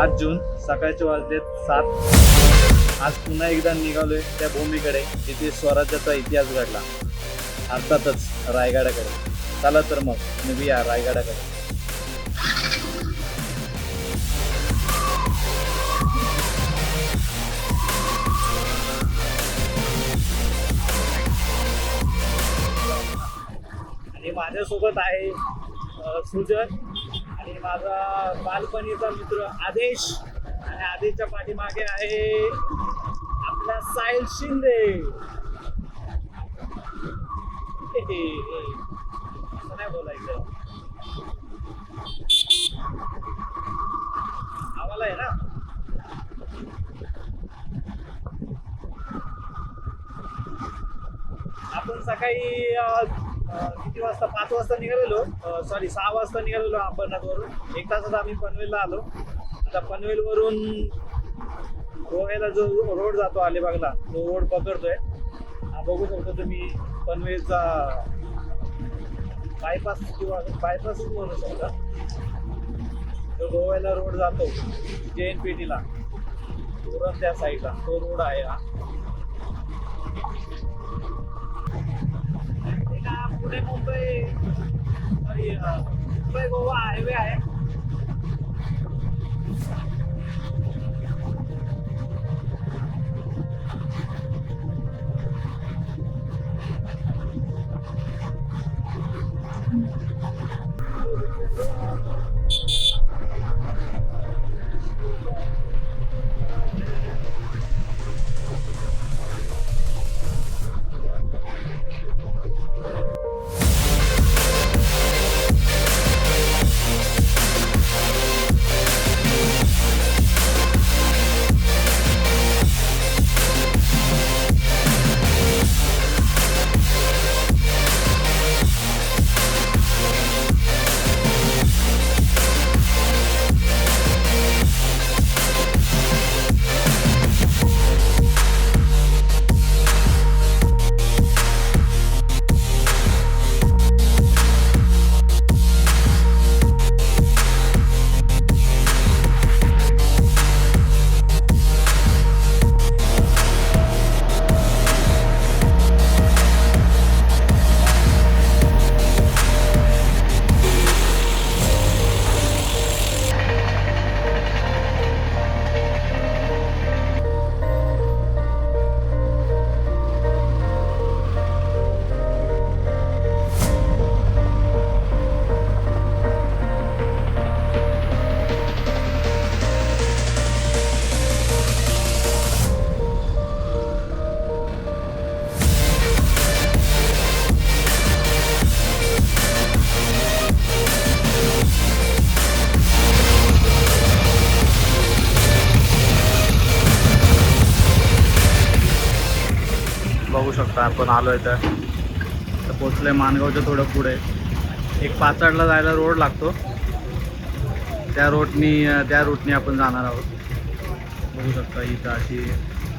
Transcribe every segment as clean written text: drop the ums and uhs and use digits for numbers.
5 जून सकाळचे वाजलेत 7. आज पुन्हा एकदा निघालोय त्या भूमीकडे जिथे स्वराज्याचा इतिहास घडला, अर्थातच रायगडाकडे. चला तर मग निघूया रायगडाकडे. आणि माझ्यासोबत आहे सुजन आणि माझा बालपणीचा मित्र आदेश. आणि आदेशच्या पाठीमागे आहे आपला साहिल शिंदे. असं नाही बोलायचं, आम्हाला आहे ना. आपण सकाळी किती वाजता, 5 वाजता निघालेलो, सॉरी 6 वाजता निघालेलो अंबरनाथवरून. 1 तासात आम्ही पनवेलला आलो. आता पनवेलवरून गोव्याला जो रोड जातो अलिबागला, तो रोड पकडतोय. हा बघू शकतो तुम्ही, पनवेलचा बायपास किंवा बायपासच म्हणू शकता. तो गोव्याला रोड जातो JNPT ला, त्या साईडला तो रोड आहे हा. पुणे मुंबई सॉरी मुंबई गोवा हायवे आहे. बघू शकता आपण आलोय तर पोचलोय माणगावच्या थोडं पुढे. एक पाचाडला जायला रोड लागतो, त्या रूटनी आपण जाणार आहोत. बघू शकता इथं अशी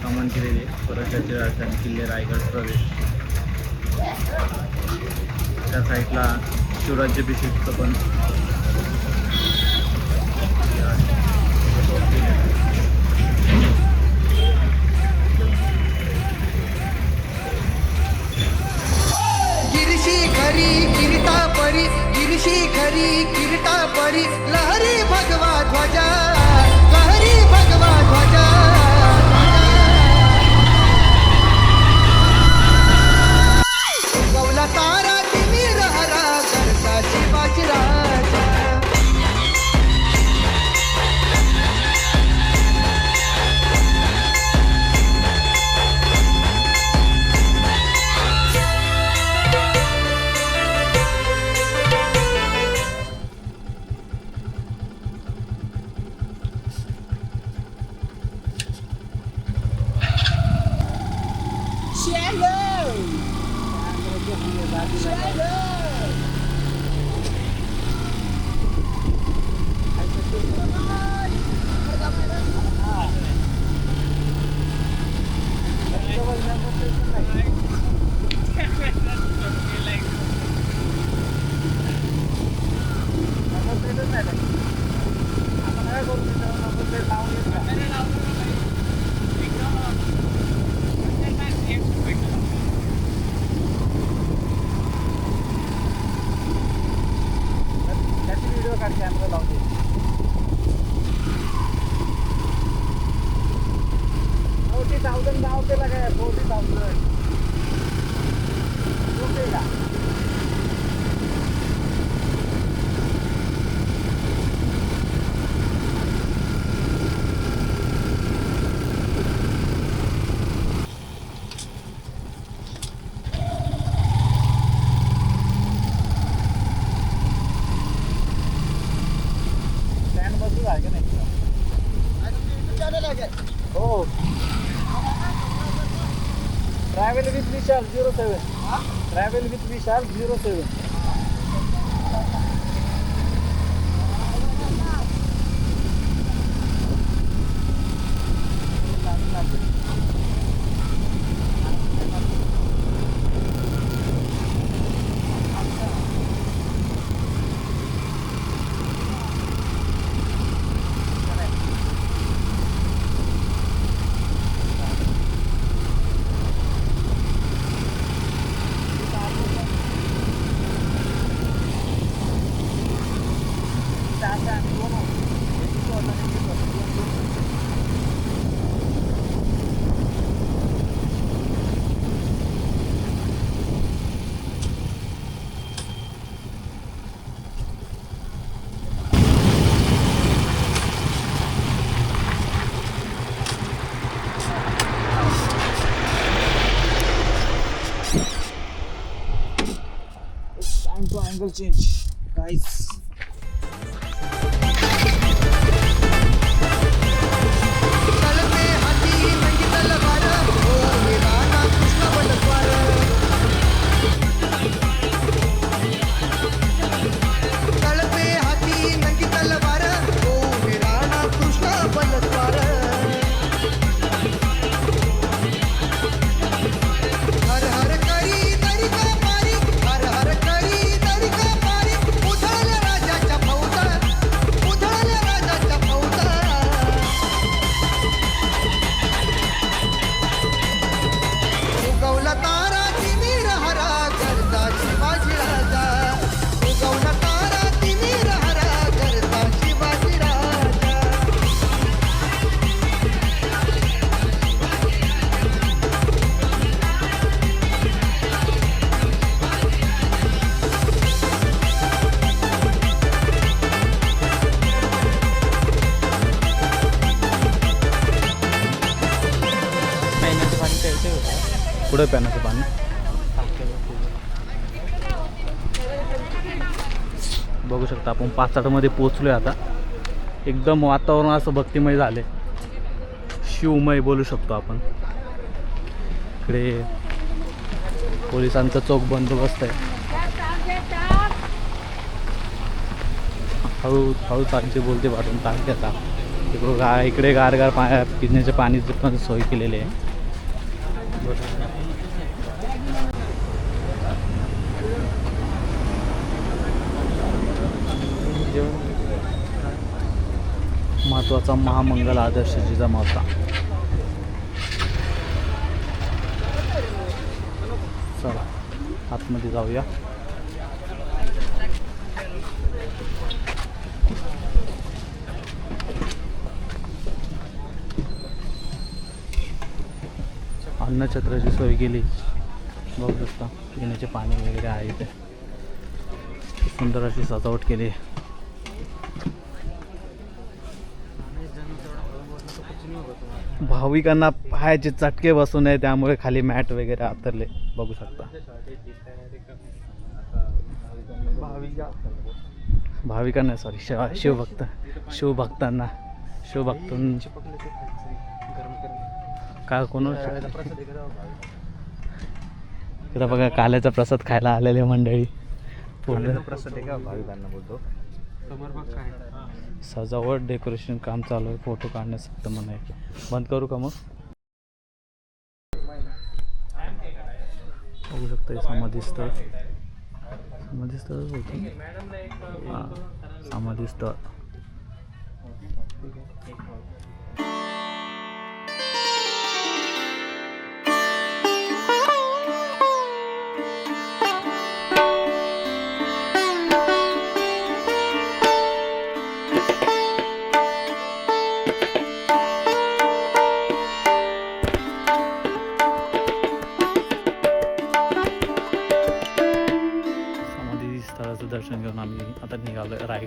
कमान केलेली आहे, स्वराज्याची राजधानी किल्ले रायगड प्रवेश. त्या साईडला शिवराज्याभिषेकचं पण किरीटा परी लहरी भगवा ध्वजा, लहरी भगवा ध्वजा. गौला तारा तिमी रहरा करता शिवाजी राजा. हो. Travel with Vishal 07. Travel with Vishal 07. Angle change, guys. Talpe हाती नंगी तलवार, ओ वीराना कृष्ण बलद्वार. तळपे हाती नंगी तलवार, ओ वीराना कृष्ण बलद्वार. हर हर करी तरी का पारी, हर हर करी तरी का पारी. उधळल्या राजाच्या फौजा, उधळल्या राजाच्या फौजा. उगवला तारा तिमिर हरा, करता शिवाजी राजा. उगवला तारा तिमिर हरा, करता शिवाजी राजा. पुढे प्यानाचं पाणी. बघू शकता आपण 5:08 मध्ये पोहोचलोय आता. एकदम वातावरण असं भक्तिमय झाले, शिवमय बोलू शकतो आपण. इकडे पोलिसांचा चोख बंदोबस्त आहे. हळू चालते बोलते पाठवून टाकते आता. इकडे गारगार पिण्याच्या पाण्याची पण सोय केलेली आहे. महत्वाचा महामंगल आदर्श जिजामाता. चला आतमध्ये जाऊया. अन्नछत्राची सोय केली. बघू शकता पिण्याचे पाणी वगैरे आहे इथे. सुंदर अशी सजावट केली. भाविकांना पायाचे चटके बसू नये त्यामुळे खाली मॅट वगैरे आतरले. बघू शकता भाविकांना सॉरी शिवभक्तांना काय कोण इकडं बघा काल्याचा प्रसाद खायला आलेले मंडळी. प्रसाद आहे का भाविकांना बोलतो. सजावट डेकोरेशन काम चालू आहे. फोटो काढण्यास फक्त म्हणा आहे. बंद करू का मग. बघू शकता समाधीस्थळ होतं. हां समाधीस्थळ.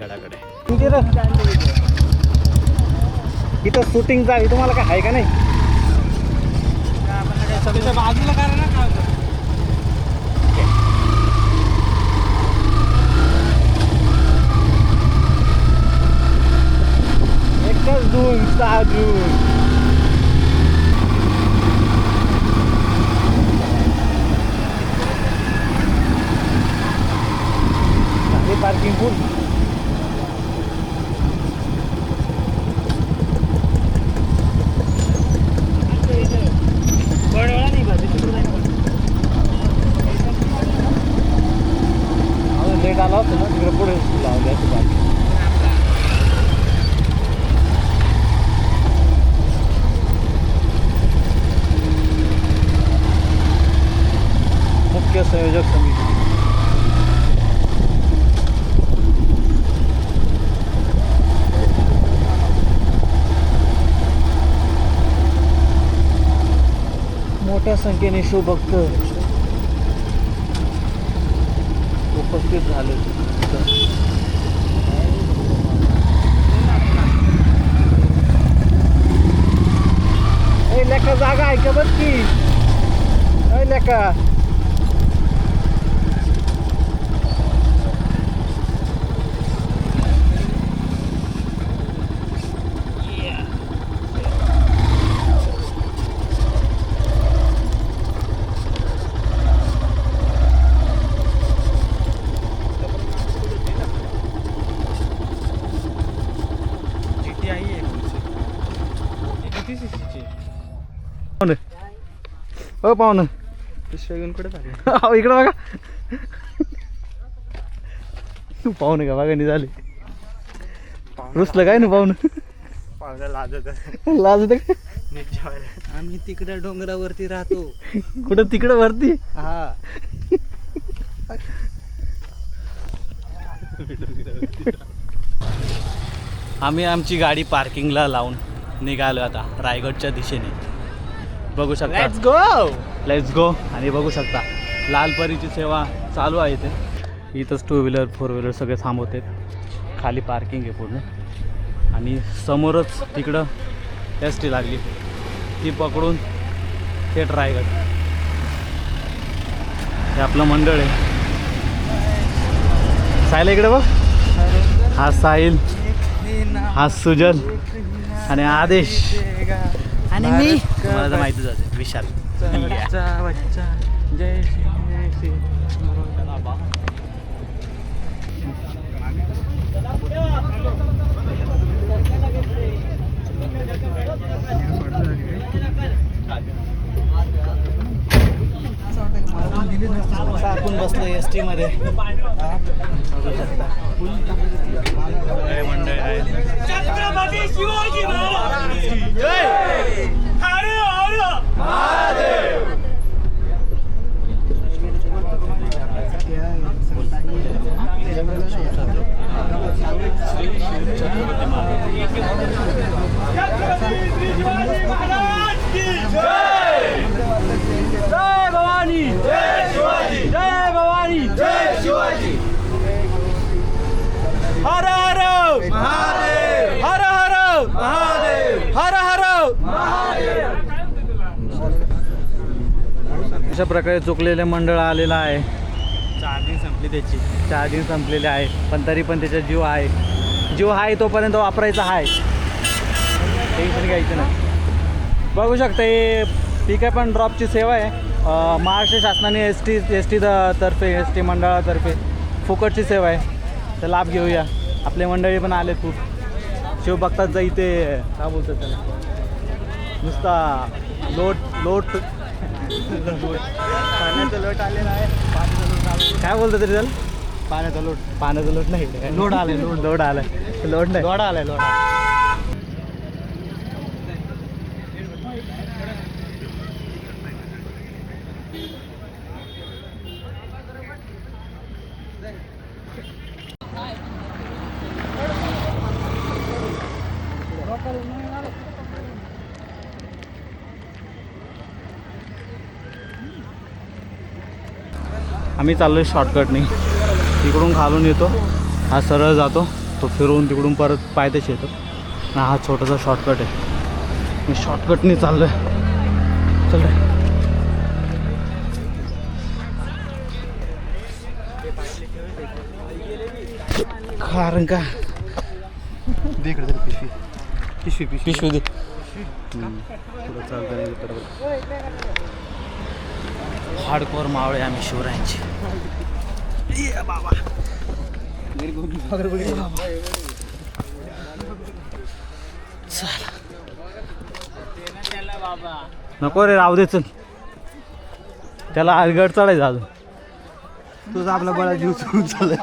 रायगडाकडे. इथं शूटिंग चालू तुम्हाला काय आहे का नाही? बाजूला करा ना का एकच जून 6 जून. पार्किंग फुल. लेट आला होता ना तिकडे पुढे लावले असं बाकी. मुख्य संयोजक समिती. मोठ्या संख्येने शिवभक्त उपस्थित झाले. लेका जागा आहे का बघ की. लेका हो पाहुणं पिशव्या कुठे झाले. अहो इकडं बघा. पाहुणे का बघा झाले. रुसलं काय ना पाहुणं. पाहुण्या लाजत लाज होते का? आम्ही तिकडे डोंगरावरती राहतो. कुठं तिकडं वरती. हा आम्ही आमची गाडी पार्किंगला लावून निघालो आता रायगडच्या दिशेने. बघू शकता. Let's go. आणि बघू शकता लालपरीची सेवा चालू आहे ते. इथंच 2 व्हीलर 4 व्हीलर सगळे थांबवते. खाली पार्किंग आहे पूर्ण. आणि समोरच तिकडं एस टी लागली. ती पकडून थेट रायगड. हे आपलं मंडळ आहे. साहिल इकडे बघ. हा साहिल, हा सुजल आणि आदेश आणि मी. मला तर माहितीच आहे विशाल. जय श्री आपण बसलो एस टी मध्ये. मंडळ आहे. छत्रपती शिवाजी महाराज जय. हर हर महादेव. जय भवानी. जय शिवाजी. जय भवानी. जय शिवाजी. हर हर महादेव. हर हर महादेव. हर हर महादेव. अशा प्रकारे चुकलेले मंडळ आलेलं आहे. चार्जिंग संपली त्याची. चार्जिंग संपलेले आहे पण तरी पण त्याचा जीव आहे. जीव आहे तोपर्यंत वापरायचा आहे. टेन्शन घ्यायचं नाही. बघू शकता हे ठीक आहे पण ड्रॉपची सेवा आहे. महाराष्ट्र शासनाने एस टी तर्फे एस टी मंडळातर्फे फुकटची सेवा आहे. तर लाभ घेऊया. आपले मंडळी पण आले खूप. शिवभक्तांचा इथे काय बोलतात त्याला नुसता लोट पाण्याचा लोट आलेला आहे. काय बोलतं तरी त्याला. पाण्याचा लोट. पाण्याचा लोट नाही. लोड आलाय. लोड आलाय. लोड नाही. लोड आलाय. लोड. आम्ही चाललो आहे शॉर्टकटने. तिकडून खालून येतो. हा सरळ जातो तो फिरवून तिकडून परत पायथ्याशी येतो आणि हा छोटासा शॉर्टकट आहे. मी शॉर्टकटने चाललो आहे. चल रे. कारण का पिशवी दे. हार्डकोर मावळे आम्ही शिवरायांची. बाबा नको रे, राहू दे. चल त्याला आलगड चढायचं अजून. तुझा आपला बळा जीव सोडून चाललाय.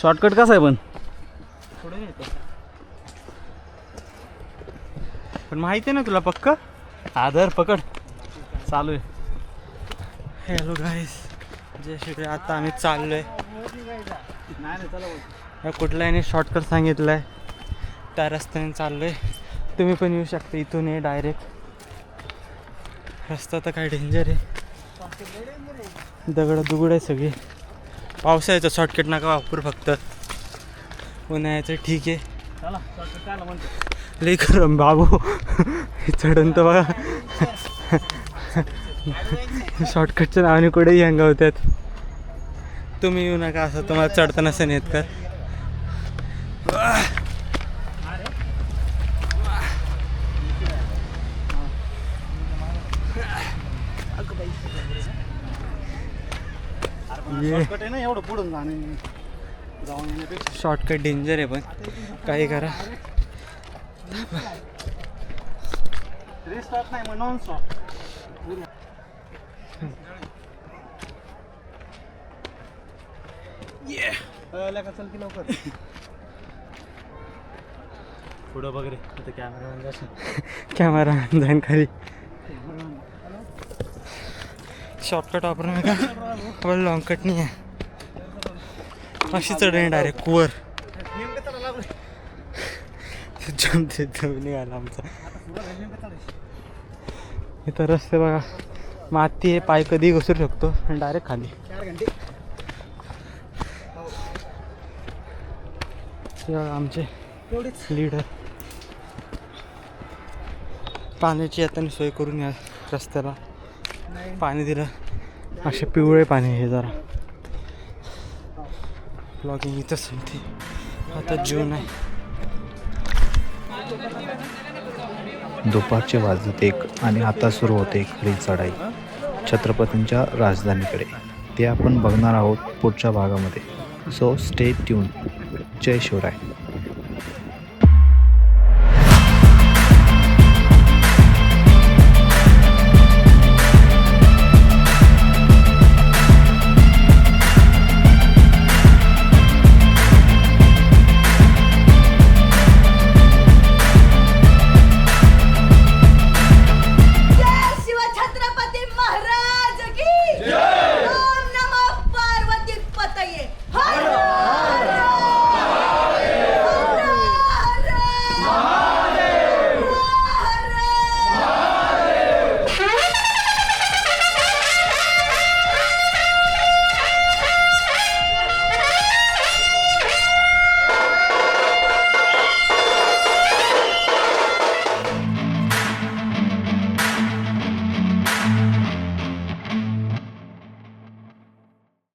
शॉर्टकट कसा आहे पण माहिती आहे ना तुला पक्क. आदर पकड. चालू आहे. हॅलो गाईस, जय श्री. आता आम्ही चाललोय. कुठल्याने शॉर्टकट सांगितलं आहे त्या रस्त्याने चाललोय. तुम्ही पण येऊ शकता इथून. ये डायरेक्ट. रस्ता तर काय डेंजर आहे. दगड दुगड आहे सगळी. पावसाळ्याचं शॉर्टकट नका वापरू फक्त. उन्हाळ्याचं ठीक आहे. लई खरं बाबू चढून तर बघा. शॉर्टकटच्या नावाने कुठेही हंगा होतात. तुम्ही येऊ नका असं तुम्हाला चढता नसेल येत तर. एवढं पुढून जाऊन शॉर्टकट डेंजर आहे पण काही करा. रिस्टार्ट नाही मग नॉन स्टॉप. चल की लवकर पुढं बघ रे. आता कॅमेरा जाईन खाली. शॉर्टकट वापरू नका. आपण लॉंग कट नाही आहे. अशी चढणे डायरेक्ट कुवर. निघाला आमचा. इथं रस्ते बघा. माती आहे. पाय कधी घसरू शकतो आणि डायरेक्ट खाली. आमचे लीडर. पाण्याची आता सोय करून या रस्त्याला. पाणी दिलं. असे पिवळे पाणी हे जरा. ब्लॉगिंग इथं संपते. आता जून आहे. दुपारचे वाजत 1 आणि आता सुरू होते खरी चढाई छत्रपतींच्या राजधानीकडे. ते आपण बघणार आहोत पुढच्या भागामध्ये. So stay tuned. जय शिवराय.